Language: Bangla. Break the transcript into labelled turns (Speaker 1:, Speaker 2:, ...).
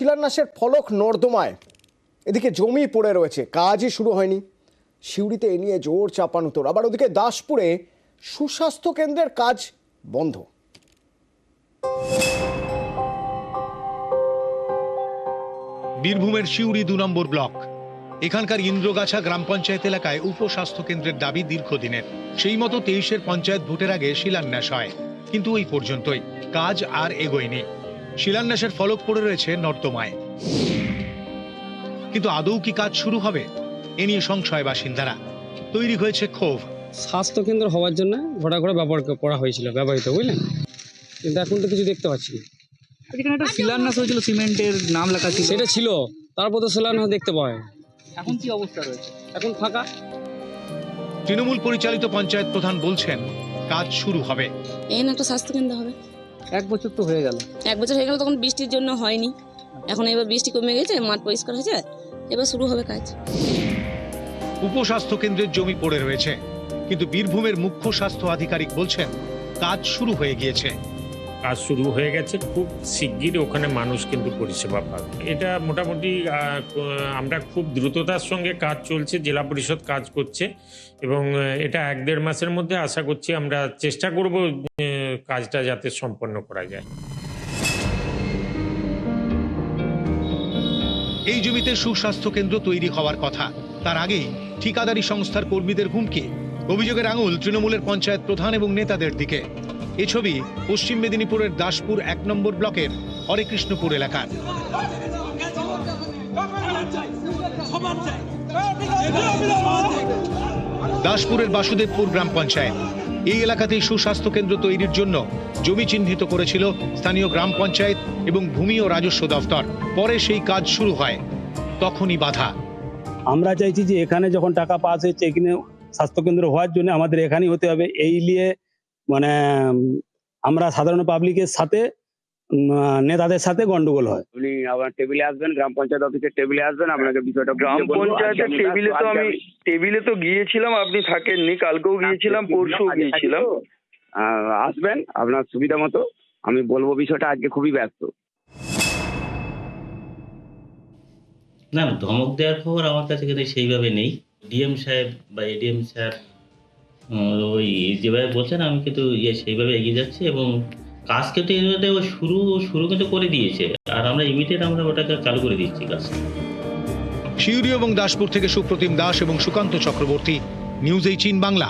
Speaker 1: শিলান্যাসের ফলক নর্দমায়, এদিকে জমি পড়ে রয়েছে, কাজই শুরু হয়নি। সিউড়িতে এ নিয়ে জোর চাপানুতোর। আবার ওদিকে দাসপুরে সুস্বাস্থ্য কেন্দ্রের কাজ বন্ধ।
Speaker 2: বীরভূমের সিউড়ি ২ নম্বর ব্লক, এখানকার ইন্দ্রগাছা গ্রাম পঞ্চায়েত এলাকায় উপস্বাস্থ্য কেন্দ্রের দাবি দীর্ঘদিনের। সেই মতো ২৩-এর পঞ্চায়েত ভোটের আগে শিলান্যাস হয়, কিন্তু ওই পর্যন্তই, কাজ আর এগোয়নি। শিলান্যাসের ফলক পড়ে রয়েছে নর্দমায়, কিন্তু আদৌ কি কাজ শুরু হবে, এ নিয়ে সংশয় বাসিন্দারা। তৈরি হয়েছে ক্ষোভ।
Speaker 3: স্বাস্থ্য কেন্দ্র হওয়ার জন্য ঘটা করে ব্যবহার করা হয়েছিল, ব্যবহৃত, বুঝলেন, কিন্তু এখন তো কিছু দেখতে পাচ্ছি না।
Speaker 4: এখানে একটা শিলান্যাস হয়েছিল, সিমেন্টের নাম লেখা ছিল,
Speaker 3: সেটা ছিল, তারপর তো শিলান্যাস দেখতে পাওয়া যায়।
Speaker 4: এখন কি অবস্থা রয়েছে?
Speaker 3: এখন ফাঁকা।
Speaker 2: তৃণমূল পরিচালিত পঞ্চায়েত প্রধান বলছেন কাজ শুরু হবে।
Speaker 5: এই একটা স্বাস্থ্য কেন্দ্র হবে।
Speaker 4: 1 বছর তো হয়ে গেল।
Speaker 5: 1 বছর হয়ে গেল, তখন বৃষ্টির জন্য হয়নি। এখন এবার বৃষ্টি কমে গেছে, মাঠ পরিষ্কার হয়েছে, এবার শুরু হবে কাজ।
Speaker 2: উপস্বাস্থ্য কেন্দ্রের জমি পড়ে রয়েছে, কিন্তু বীরভূমের মুখ্য স্বাস্থ্য আধিকারিক বলছেন কাজ শুরু হয়ে গিয়েছে।
Speaker 6: কাজ শুরু হয়ে গেছে, খুব শিগগির ওখানে মানুষ কিন্তু পরিষেবা পাবে। এটা মোটামুটি আমরা খুব দ্রুততার সঙ্গে কাজ চলছে, জেলা পরিষদ কাজ করছে এবং এটা 1-1.5 মাসের মধ্যে আশা করছি আমরা চেষ্টা করব কাজটা যাতে সম্পন্ন করা যায়।
Speaker 2: এই জমিতে সুস্বাস্থ্য কেন্দ্র তৈরি হওয়ার কথা, তার আগেই ঠিকাদারি সংস্থার কর্মীদের হুমকি। অভিযোগের আঙুল তৃণমূলের পঞ্চায়েত প্রধান এবং নেতাদের দিকে। এ ছবি পশ্চিম মেদিনীপুরের দাসপুর 1 নম্বর ব্লকের হরেকৃষ্ণপুর এলাকার। দাসপুরের বাসুদেবপুর গ্রাম পঞ্চায়েত এই এলাকাতেই সুস্বাস্থ্য কেন্দ্র তৈরির জন্য জমি চিহ্নিত করেছিল স্থানীয় গ্রাম পঞ্চায়েত এবং ভূমি ও রাজস্ব দফতর। পরে সেই কাজ শুরু হয়, তখনই বাধা।
Speaker 7: আমরা চাইছি যে এখানে যখন টাকা পাস হয়েছে, এখানে স্বাস্থ্যকেন্দ্র হওয়ার জন্য আমাদের এখানেই হতে হবে। এই নিয়ে মানে আমরা সাধারণ পাবলিকের সাথে নেতাদের সাথে গন্ডগোল হয়।
Speaker 8: আপনি আবার টেবিলে আসবেন, গ্রাম পঞ্চায়েত অফিসের টেবিলে আসবেন, আপনাকে বিষয়টা
Speaker 9: গ্রাম পঞ্চায়েতের টেবিলে তো আমি টেবিলে তো গিয়েছিলাম, আপনি থাকেননি, কালকেও গিয়েছিলাম, পরশুও গিয়েছিলাম।
Speaker 8: আসবেন আপনার সুবিধা মতো, আমি বলবো বিষয়টা। আজকে খুবই ব্যস্ত।
Speaker 10: না, ধমক দেওয়ার খবর আমার কাছে কিন্তু সেইভাবে নেই। ডিএম সাহেব বা এডিএম স্যার ওই যেভাবে বলছেন, আমি কিন্তু সেইভাবে এগিয়ে যাচ্ছি এবং কাজ কিন্তু এর শুরু কিন্তু করে দিয়েছে, আর আমরা ইমিডিয়েট আমরা ওটাকে চালু করে দিচ্ছি কাজ।
Speaker 2: সিউড়ি এবং দাসপুর থেকে সুপ্রতিম দাস এবং সুকান্ত চক্রবর্তী, নিউজ 18 বাংলা।